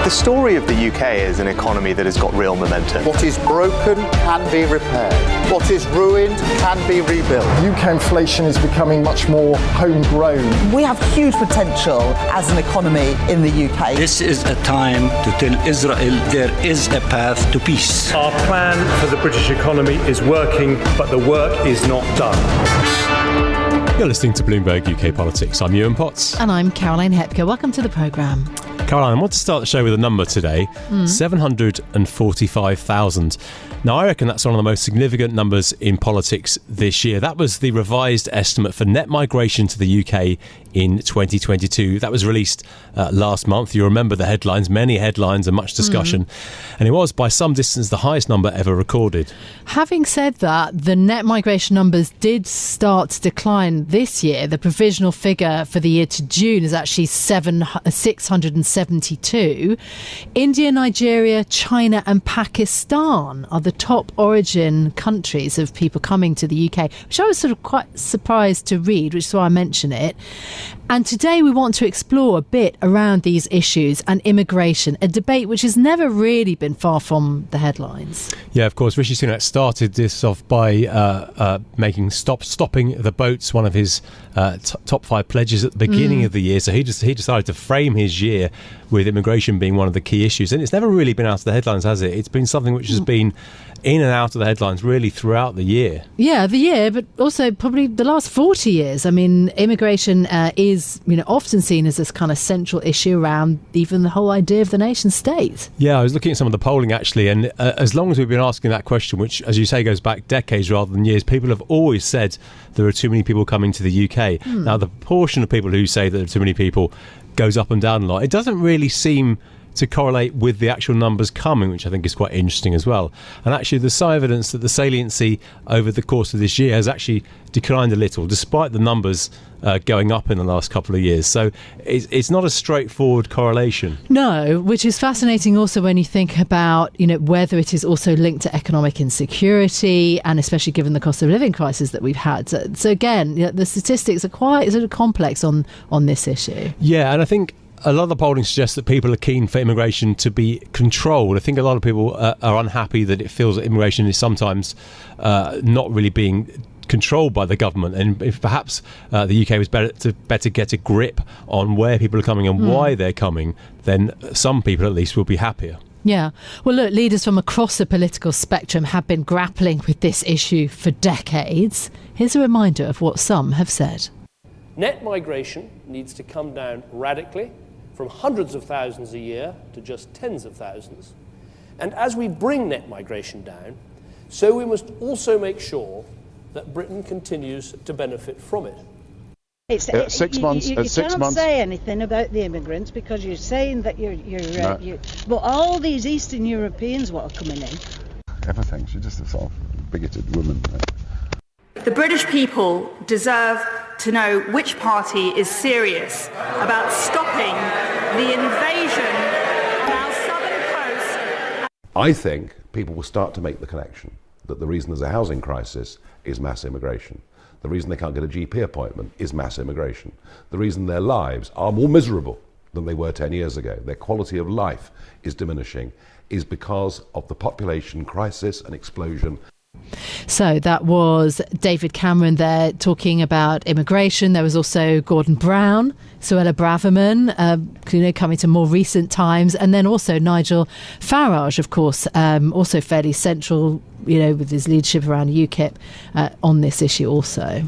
The story of the UK is an economy that has got real momentum. What is broken can be repaired. What is ruined can be rebuilt. UK inflation is becoming much more homegrown. We have huge potential as an economy in the UK. This is a time to tell Israel there is a path to peace. Our plan for the British economy is working, but the work is not done. You're listening to Bloomberg UK Politics. I'm Yuan Potts. And I'm Caroline Hepker. Welcome to the programme. Caroline, I want to start the show with a number today, 745,000. Now, I reckon that's one of the most significant numbers in politics this year. That was the revised estimate for net migration to the UK in 2022. That was released last month. You remember the headlines, many headlines and much discussion. And it was, by some distance, the highest number ever recorded. Having said that, the net migration numbers did start to decline this year. The provisional figure for the year to June is actually 672. India, Nigeria, China and Pakistan are the top origin countries of people coming to the UK, which I was sort of quite surprised to read, which is why I mention it. And today we want to explore a bit around these issues and immigration, a debate which has never really been far from the headlines. Yeah, of course, Rishi Sunak started this off by stopping the boats, one of his top 5 pledges at the beginning of the year. So he decided to frame his year with immigration being one of the key issues. And it's never really been out of the headlines, has it? It's been something which has been in and out of the headlines really throughout the year. Yeah, the year, but also probably the last 40 years. I mean, immigration is, often seen as this kind of central issue around even the whole idea of the nation state. Yeah, I was looking at some of the polling actually, and as long as we've been asking that question, which, as you say, goes back decades rather than years, people have always said there are too many people coming to the UK. Now, the proportion of people who say that there are too many people goes up and down a lot. It doesn't really seem to correlate with the actual numbers coming, which I think is quite interesting as well. And actually there's some evidence that the saliency over the course of this year has actually declined a little, despite the numbers going up in the last couple of years. So it's not a straightforward correlation. No, which is fascinating also when you think about, whether it is also linked to economic insecurity, and especially given the cost of living crisis that we've had. So again, the statistics are quite sort of complex on this issue. Yeah, and I think a lot of the polling suggests that people are keen for immigration to be controlled. I think a lot of people are unhappy that it feels that immigration is sometimes not really being controlled by the government, and if perhaps the UK was better get a grip on where people are coming and why they're coming, then some people at least will be happier. Yeah. Well, look, leaders from across the political spectrum have been grappling with this issue for decades. Here's a reminder of what some have said. Net migration needs to come down radically, from hundreds of thousands a year to just tens of thousands. And as we bring net migration down, so we must also make sure that Britain continues to benefit from it. It's 6 months. You can't say anything about the immigrants because you're saying that you're but all these Eastern Europeans what are coming in. Everything. She's just a sort of bigoted woman. The British people deserve to know which party is serious about stopping the invasion on our southern coast. I think people will start to make the connection that the reason there's a housing crisis is mass immigration. The reason they can't get a GP appointment is mass immigration. The reason their lives are more miserable than they were 10 years ago, their quality of life is diminishing, is because of the population crisis and explosion. So that was David Cameron there talking about immigration. There was also Gordon Brown, Suella Braverman, coming to more recent times, and then also Nigel Farage, of course, also fairly central, with his leadership around UKIP on this issue also.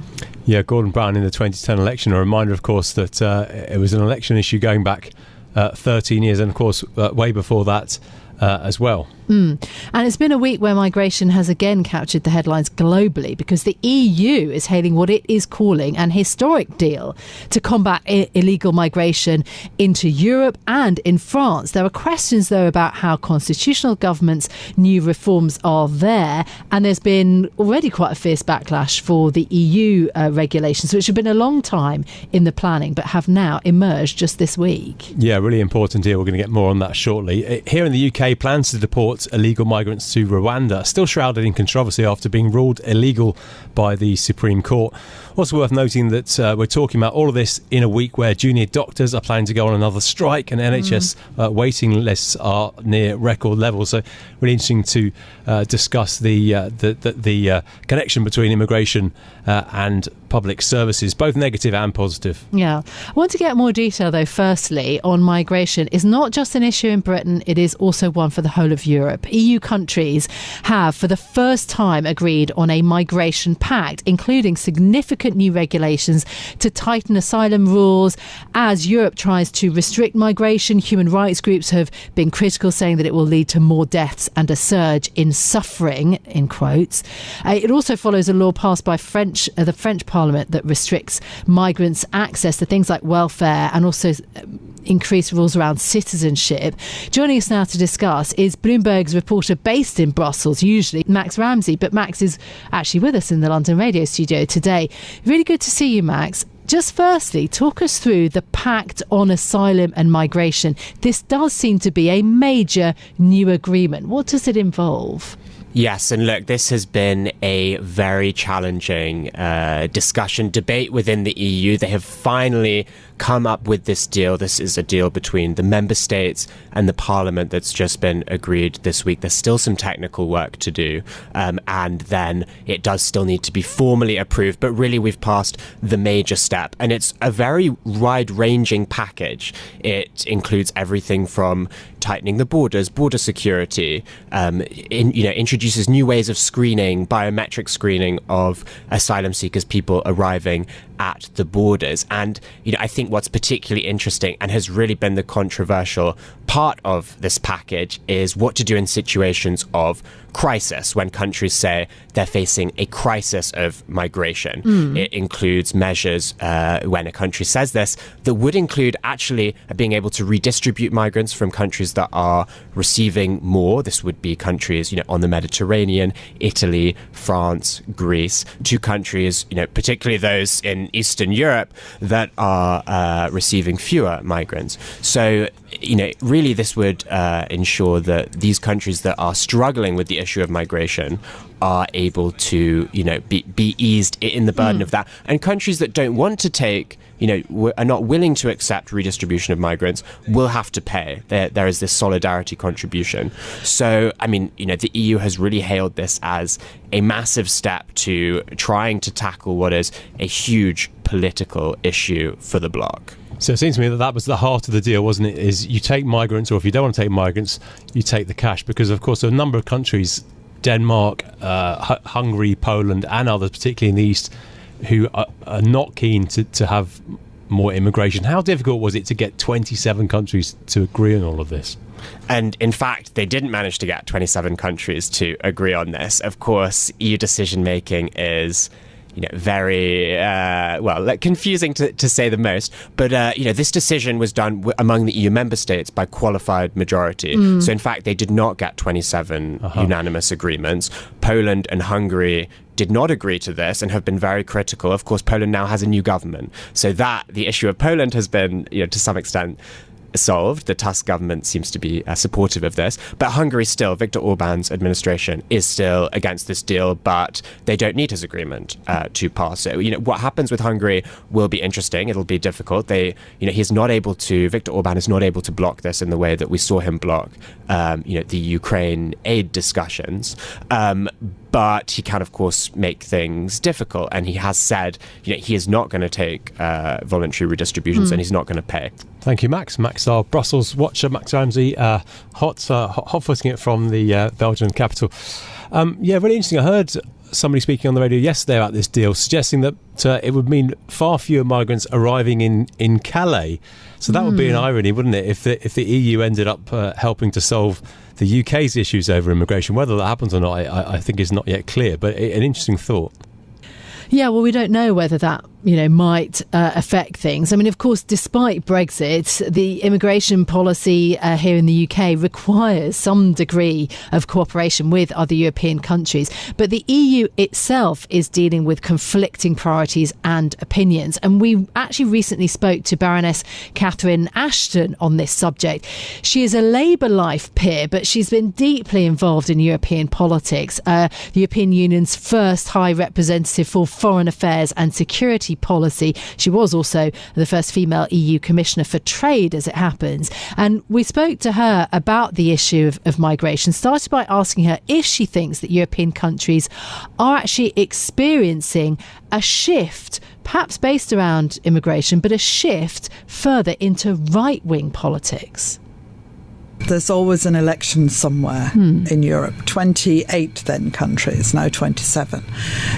Yeah, Gordon Brown in the 2010 election, a reminder, of course, that it was an election issue going back 13 years, and of course way before that as well. And it's been a week where migration has again captured the headlines globally because the EU is hailing what it is calling an historic deal to combat illegal migration into Europe and in France. There are questions, though, about how constitutional government's new reforms are there, and there's been already quite a fierce backlash for the EU regulations, which have been a long time in the planning but have now emerged just this week. Yeah, really important deal. We're going to get more on that shortly. Here in the UK, plans to deport deport illegal migrants to Rwanda, still shrouded in controversy after being ruled illegal by the Supreme Court. Also worth noting that we're talking about all of this in a week where junior doctors are planning to go on another strike and NHS waiting lists are near record levels. So really interesting to discuss the connection between immigration and public services, both negative and positive. Yeah. I want to get more detail, though, firstly, on migration. It's not just an issue in Britain, it is also one for the whole of Europe. EU countries have, for the first time, agreed on a migration pact, including significant new regulations to tighten asylum rules as Europe tries to restrict migration. Human rights groups have been critical, saying that it will lead to more deaths and a surge in suffering, in quotes. It also follows a law passed by the French Parliament that restricts migrants' access to things like welfare and also increased rules around citizenship. Joining us now to discuss is Bloomberg's reporter based in Brussels, usually Max Ramsay, but Max is actually with us in the London radio studio today. Really good to see you, Max. Just firstly, talk us through the Pact on Asylum and Migration. This does seem to be a major new agreement. What does it involve? Yes, and look, this has been a very challenging debate within the EU. They have finally come up with this deal. This is a deal between the member states and the Parliament that's just been agreed this week. There's still some technical work to do, and then it does still need to be formally approved. But really, we've passed the major step, and it's a very wide-ranging package. It includes everything from tightening the borders, border security, introduces new ways of screening, biometric screening of asylum seekers, people arriving at the borders. And, I think what's particularly interesting and has really been the controversial part of this package is what to do in situations of crisis, when countries say they're facing a crisis of migration. It includes measures when a country says this that would include actually being able to redistribute migrants from countries that are receiving more. This would be countries, on the Mediterranean, Italy, France, Greece, to countries, particularly those in Eastern Europe that are receiving fewer migrants. So, really this would ensure that these countries that are struggling with the issue of migration are able to, be eased in the burden of that. And countries that don't want to take, are not willing to accept redistribution of migrants will have to pay. There is this solidarity contribution. So, the EU has really hailed this as a massive step to trying to tackle what is a huge political issue for the bloc. So it seems to me that was the heart of the deal, wasn't it? Is you take migrants, or if you don't want to take migrants, you take the cash. Because, of course, there are a number of countries, Denmark, Hungary, Poland, and others, particularly in the East, who are not keen to have more immigration. How difficult was it to get 27 countries to agree on all of this? And in fact, they didn't manage to get 27 countries to agree on this. Of course, EU decision-making is very, confusing to say the most. But, this decision was done among the EU member states by qualified majority. So, in fact, they did not get 27 unanimous agreements. Poland and Hungary did not agree to this and have been very critical. Of course, Poland now has a new government. So the issue of Poland has been, to some extent, solved. The Tusk government seems to be supportive of this, but Hungary still, Viktor Orban's administration is still against this deal, but they don't need his agreement to pass it. What happens with Hungary will be interesting. It'll be difficult. Viktor Orban is not able to block this in the way that we saw him block, the Ukraine aid discussions. But he can, of course, make things difficult. And he has said, he is not going to take voluntary redistributions and he's not going to pay. Thank you, Max. Max, our Brussels watcher, Max Ramsay, hot-footing it from the Belgian capital. Really interesting. I heard somebody speaking on the radio yesterday about this deal, suggesting that it would mean far fewer migrants arriving in Calais. So that would be an irony, wouldn't it, if the EU ended up helping to solve the UK's issues over immigration. Whether that happens or not, I think is not yet clear, but an interesting thought. Yeah, well, we don't know whether that might affect things. I mean, of course, despite Brexit, the immigration policy here in the UK requires some degree of cooperation with other European countries. But the EU itself is dealing with conflicting priorities and opinions. And we actually recently spoke to Baroness Catherine Ashton on this subject. She is a Labour Life peer, but she's been deeply involved in European politics. The European Union's first High Representative for Foreign Affairs and Security policy. She was also the first female EU Commissioner for Trade, as it happens. And we spoke to her about the issue of migration, started by asking her if she thinks that European countries are actually experiencing a shift, perhaps based around immigration, but a shift further into right-wing politics. There's always an election somewhere in Europe. 28 then countries, now 27.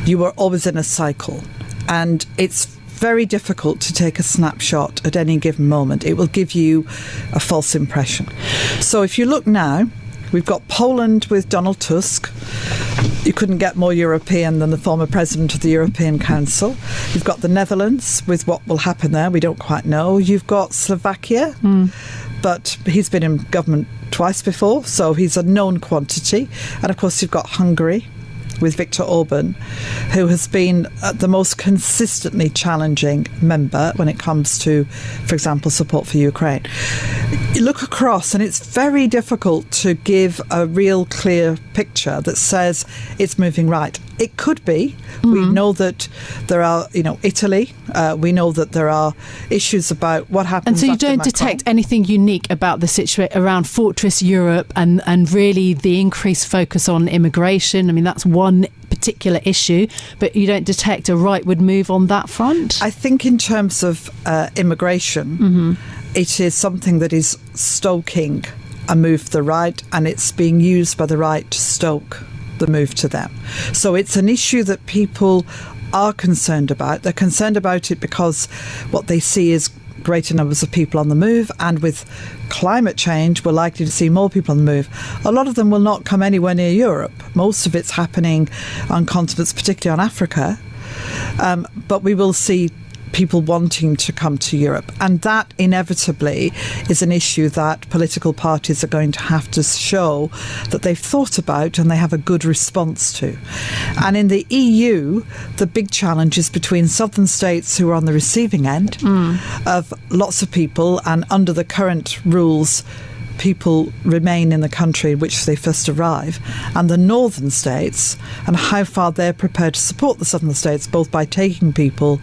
You are always in a cycle. And it's very difficult to take a snapshot at any given moment. It will give you a false impression. So if you look now, we've got Poland with Donald Tusk. You couldn't get more European than the former president of the European Council. You've got the Netherlands with what will happen there. We don't quite know. You've got Slovakia, but he's been in government twice before, so he's a known quantity. And of course, you've got Hungary with Viktor Orban, who has been the most consistently challenging member when it comes to, for example, support for Ukraine. You look across and it's very difficult to give a real clear picture that says it's moving right. It could be. We know that there are, Italy, we know that there are issues about what happens. And so you after don't Macron. detect anything unique about the situation around Fortress Europe and really the increased focus on immigration. I mean, that's one particular issue, but you don't detect a rightward move on that front? I think in terms of immigration, it is something that is stoking a move to the right, and it's being used by the right to stoke the move to them. So it's an issue that people are concerned about. They're concerned about it because what they see is greater numbers of people on the move, and with climate change we're likely to see more people on the move. A lot of them will not come anywhere near Europe. Most of it's happening on continents, particularly on Africa, but we will see people wanting to come to Europe, and that inevitably is an issue that political parties are going to have to show that they've thought about and they have a good response to. And in the EU, the big challenge is between southern states who are on the receiving end of lots of people, and under the current rules people remain in the country in which they first arrive, and the northern states, and how far they're prepared to support the southern states, both by taking people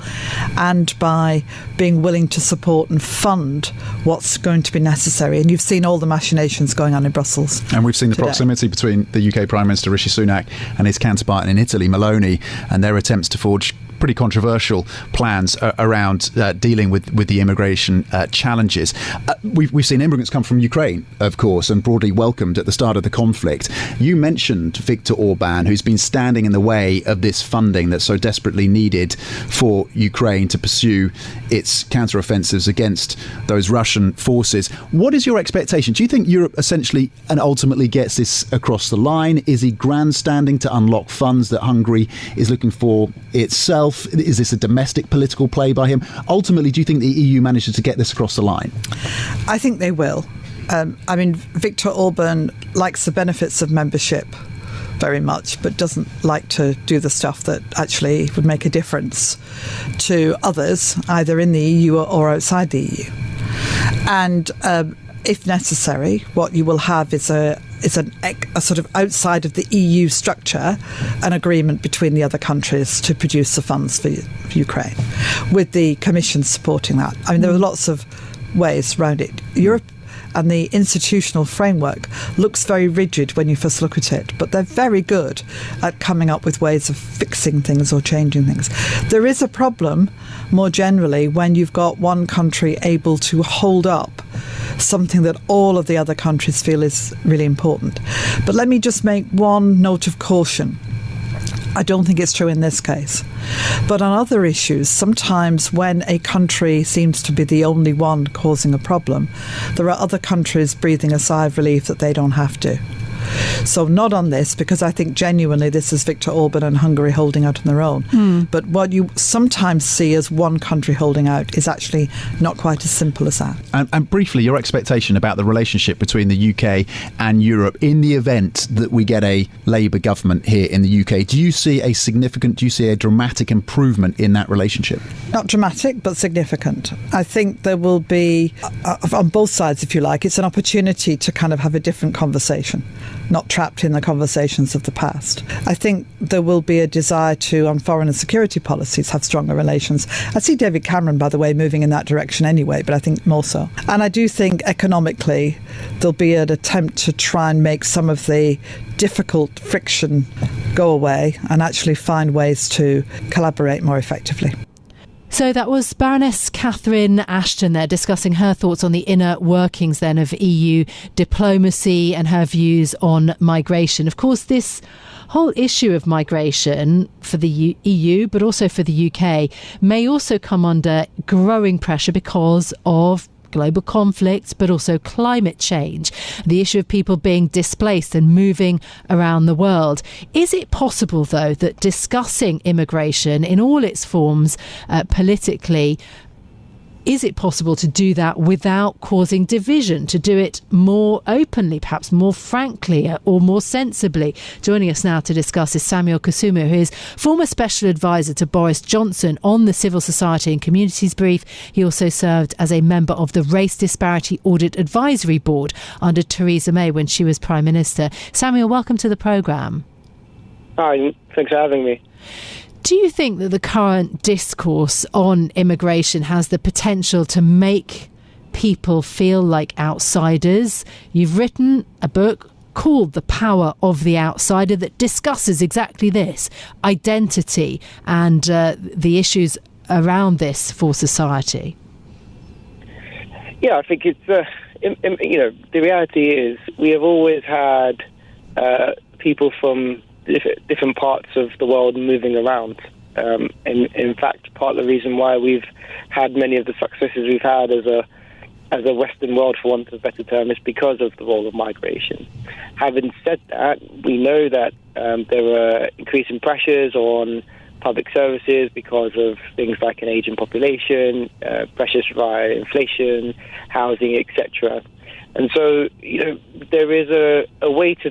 and by being willing to support and fund what's going to be necessary. And you've seen all the machinations going on in Brussels. And we've seen the proximity between the UK Prime Minister Rishi Sunak and his counterpart in Italy, Meloni, and their attempts to forge pretty controversial plans around dealing with the immigration challenges. We've seen immigrants come from Ukraine, of course, and broadly welcomed at the start of the conflict. You mentioned Viktor Orban, who's been standing in the way of this funding that's so desperately needed for Ukraine to pursue its counteroffensives against those Russian forces. What is your expectation? Do you think Europe essentially and ultimately gets this across the line? Is he grandstanding to unlock funds that Hungary is looking for itself? Is this a domestic political play by him? Ultimately, do you think the EU manages to get this across the line? I think they will. Viktor Orban likes the benefits of membership very much, but doesn't like to do the stuff that actually would make a difference to others, either in the EU or outside the EU. And if necessary, what you will have is a sort of outside of the EU structure, an agreement between the other countries to produce the funds for Ukraine, with the Commission supporting that. I mean, there are lots of ways around it. Europe and the institutional framework looks very rigid when you first look at it, but they're very good at coming up with ways of fixing things or changing things. There is a problem more generally when you've got one country able to hold up something that all of the other countries feel is really important. But let me just make one note of caution. I don't think it's true in this case. But on other issues, sometimes when a country seems to be the only one causing a problem, there are other countries breathing a sigh of relief that they don't have to. So not on this, because I think genuinely this is Viktor Orban and Hungary holding out on their own. But what you sometimes see as one country holding out is actually not quite as simple as that. And briefly, your expectation about the relationship between the UK and Europe in the event that we get a Labour government here in the UK. Do you see a dramatic improvement in that relationship? Not dramatic, but significant. I think there will be, on both sides, if you like, it's an opportunity to kind of have a different conversation, not trapped in the conversations of the past. I think there will be a desire to, on foreign and security policies, have stronger relations. I see David Cameron, by the way, moving in that direction anyway, but I think more so. And I do think economically there'll be an attempt to try and make some of the difficult friction go away and actually find ways to collaborate more effectively. So that was Baroness Catherine Ashton there discussing her thoughts on the inner workings then of EU diplomacy and her views on migration. Of course, this whole issue of migration for the EU, but also for the UK, may also come under growing pressure because of global conflicts, but also climate change, the issue of people being displaced and moving around the world. Is it possible, though, that discussing immigration in all its forms politically, is it possible to do that without causing division, to do it more openly, perhaps more frankly or more sensibly? Joining us now to discuss is Samuel Kasumu, who is former special advisor to Boris Johnson on the Civil Society and Communities Brief. He also served as a member of the Race Disparity Audit Advisory Board under Theresa May when she was Prime Minister. Samuel, welcome to the programme. Hi, thanks for having me. Do you think that the current discourse on immigration has the potential to make people feel like outsiders? You've written a book called The Power of the Outsider that discusses exactly this, identity and the issues around this for society. Yeah, I think it's, the reality is we have always had people from different parts of the world moving around. In fact, part of the reason why we've had many of the successes we've had as a Western world, for want of a better term, is because of the role of migration. Having said that, we know that there are increasing pressures on public services because of things like an aging population, pressures via inflation, housing, etc. And so, there is a way to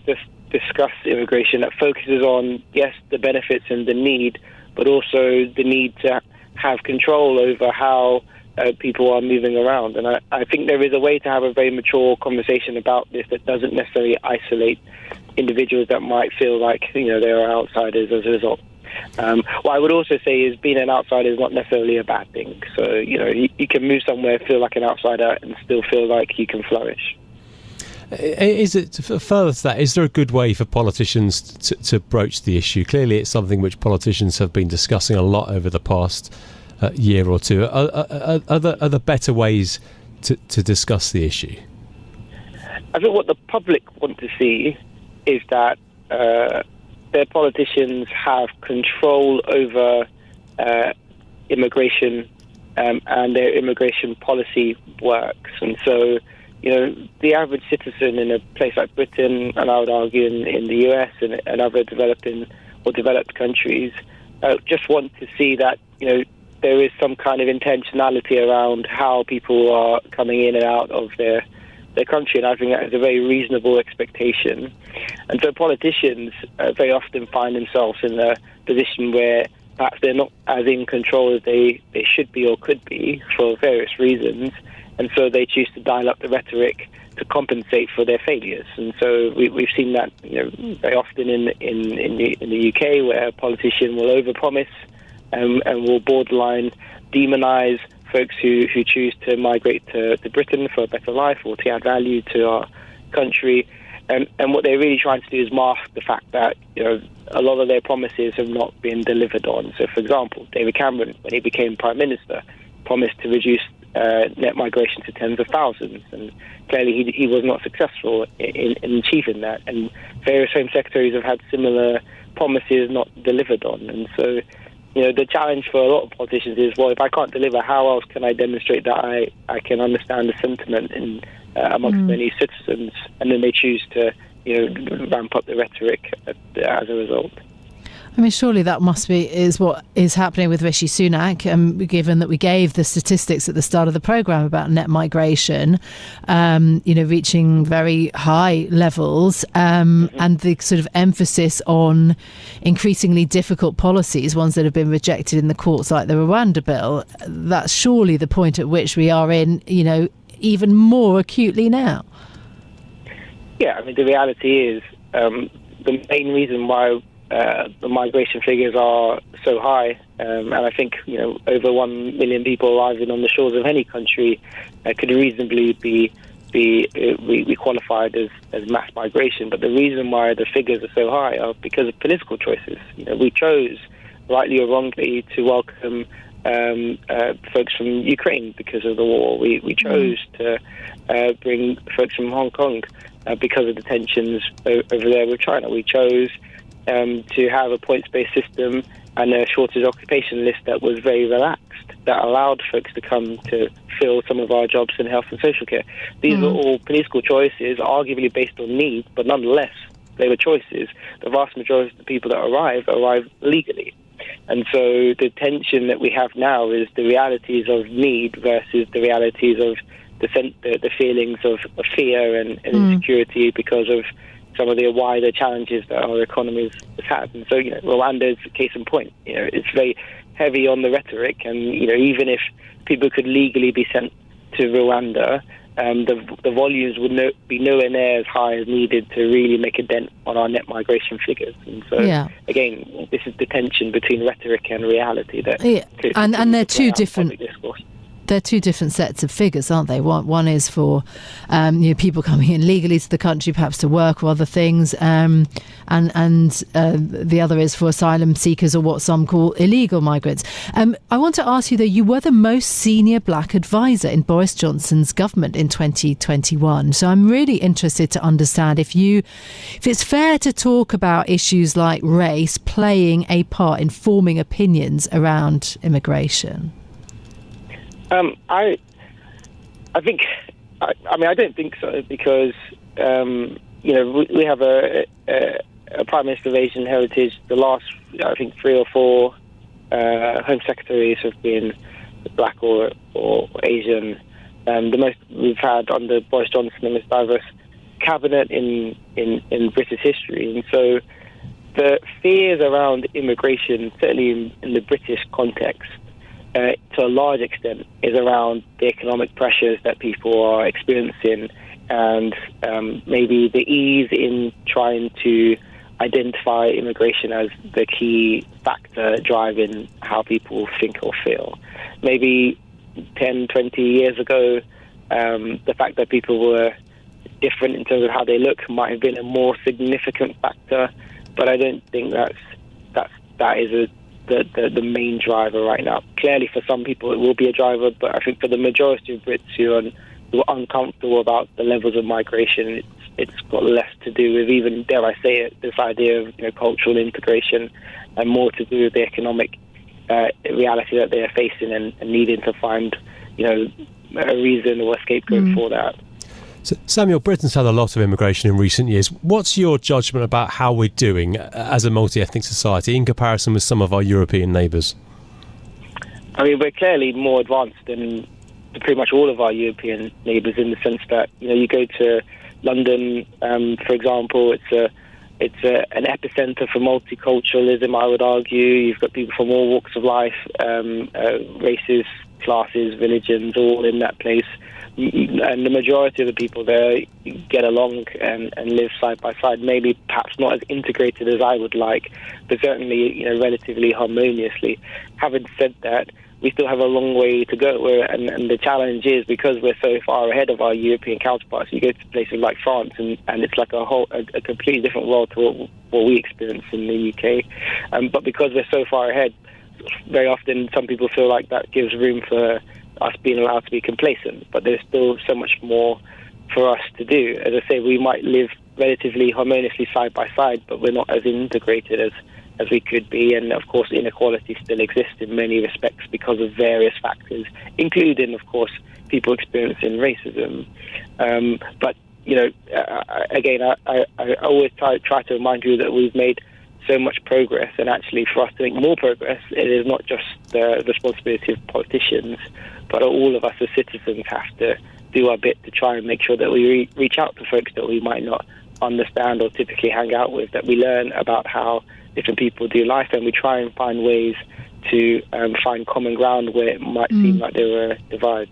discuss immigration that focuses on, yes, the benefits and the need, but also the need to have control over how people are moving around. And I think there is a way to have a very mature conversation about this that doesn't necessarily isolate individuals that might feel like, they are outsiders as a result. What I would also say is being an outsider is not necessarily a bad thing. So, you can move somewhere, feel like an outsider, and still feel like you can flourish. Is it, further to that, is there a good way for politicians to broach the issue? Clearly it's something which politicians have been discussing a lot over the past year or two. Are there better ways to discuss the issue? I think what the public want to see is that their politicians have control over immigration and their immigration policy works. And so, the average citizen in a place like Britain, and I would argue in the US and other developed countries, just want to see that, there is some kind of intentionality around how people are coming in and out of their country. And I think that is a very reasonable expectation. And so politicians very often find themselves in a position where perhaps they're not as in control as they should be or could be for various reasons. And so they choose to dial up the rhetoric to compensate for their failures. And so we've seen that very often in the UK, where a politician will overpromise and will borderline demonise folks who choose to migrate to Britain for a better life or to add value to our country. And what they're really trying to do is mask the fact that a lot of their promises have not been delivered on. So, for example, David Cameron, when he became Prime Minister, promised to reduce net migration to tens of thousands, and clearly he was not successful in achieving that. And various Home Secretaries have had similar promises not delivered on. And so, the challenge for a lot of politicians is, well, if I can't deliver, how else can I demonstrate that I can understand the sentiment amongst many citizens? And then they choose to ramp up the rhetoric as a result. I mean, surely that is what is happening with Rishi Sunak, given that we gave the statistics at the start of the programme about net migration, reaching very high levels, and the sort of emphasis on increasingly difficult policies, ones that have been rejected in the courts, like the Rwanda bill. That's surely the point at which we are in, even more acutely now. Yeah, I mean, the reality is the main reason why the migration figures are so high, and I think over 1 million people arriving on the shores of any country could reasonably be qualified as mass migration. But the reason why the figures are so high are because of political choices. We chose, rightly or wrongly, to welcome folks from Ukraine because of the war. We chose to bring folks from Hong Kong because of the tensions over there with China. We chose to have a points-based system and a shortage occupation list that was very relaxed, that allowed folks to come to fill some of our jobs in health and social care. These were all political choices, arguably based on need, but nonetheless, they were choices. The vast majority of the people that arrive legally. And so the tension that we have now is the realities of need versus the realities of the feelings of fear and insecurity because of some of the wider challenges that our economies has had. And so, Rwanda is a case in point. It's very heavy on the rhetoric, and, even if people could legally be sent to Rwanda, the volumes would be nowhere near as high as needed to really make a dent on our net migration figures. And so, again, this is the tension between rhetoric and reality. And they're two different... They're two different sets of figures, aren't they? One is for people coming in legally to the country, perhaps to work or other things, and the other is for asylum seekers, or what some call illegal migrants. I want to ask you, though, you were the most senior black advisor in Boris Johnson's government in 2021. So I'm really interested to understand if it's fair to talk about issues like race playing a part in forming opinions around immigration. I don't think so, because we have a Prime Minister of Asian heritage. The last, I think, 3 or 4 Home Secretaries have been black or Asian. The most we've had under Boris Johnson, the most diverse cabinet in British history. And so the fears around immigration, certainly in the British context, to a large extent, is around the economic pressures that people are experiencing, and maybe the ease in trying to identify immigration as the key factor driving how people think or feel. Maybe 10, 20 years ago, the fact that people were different in terms of how they look might have been a more significant factor, but I don't think that is the main driver right now. Clearly, for some people, it will be a driver, but I think for the majority of Brits who are uncomfortable about the levels of migration, it's got less to do with, even, dare I say it, this idea of cultural integration, and more to do with the economic reality that they are facing and needing to find a reason or a scapegoat for that. So, Samuel, Britain's had a lot of immigration in recent years. What's your judgment about how we're doing as a multi-ethnic society in comparison with some of our European neighbours? I mean, we're clearly more advanced than pretty much all of our European neighbours, in the sense that you go to London, for example, it's an epicenter for multiculturalism, I would argue. You've got people from all walks of life, races, classes, religions, all in that place. And the majority of the people there get along and live side by side, maybe perhaps not as integrated as I would like, but certainly relatively harmoniously. Having said that, we still have a long way to go, and the challenge is, because we're so far ahead of our European counterparts, you go to places like France and it's like a completely different world to what we experience in the UK. But because we're so far ahead, very often some people feel like that gives room for us being allowed to be complacent, but there's still so much more for us to do. As I say, we might live relatively harmoniously side by side, but we're not as integrated as we could be, and of course inequality still exists in many respects because of various factors, including of course people experiencing racism. But again, I always try to remind you that we've made so much progress, and actually for us to make more progress, it is not just the responsibility of politicians, but all of us as citizens have to do our bit to try and make sure that we reach out to folks that we might not understand or typically hang out with, that we learn about how different people do life, and we try and find ways to find common ground where it might seem like there were divides.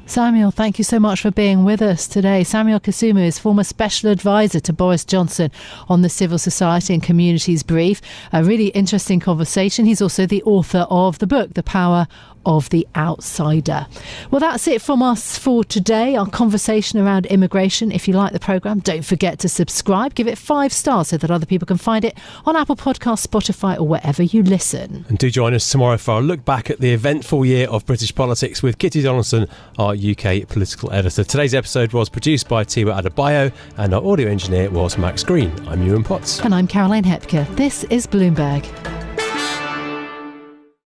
Samuel, thank you so much for being with us today. Samuel Kasumu is former special advisor to Boris Johnson on the Civil Society and Communities Brief. A really interesting conversation. He's also the author of the book, The Power of the Outsider. Well, that's it from us for today, our conversation around immigration. If you like the programme, don't forget to subscribe. Give it 5 stars so that other people can find it on Apple Podcasts, Spotify or wherever you listen. And do join us tomorrow for a look back at the eventful year of British politics with Kitty Donaldson, our UK political editor. Today's episode was produced by Tiwa Adebayo and our audio engineer was Max Green. I'm Yuan Potts. And I'm Caroline Hepker. This is Bloomberg.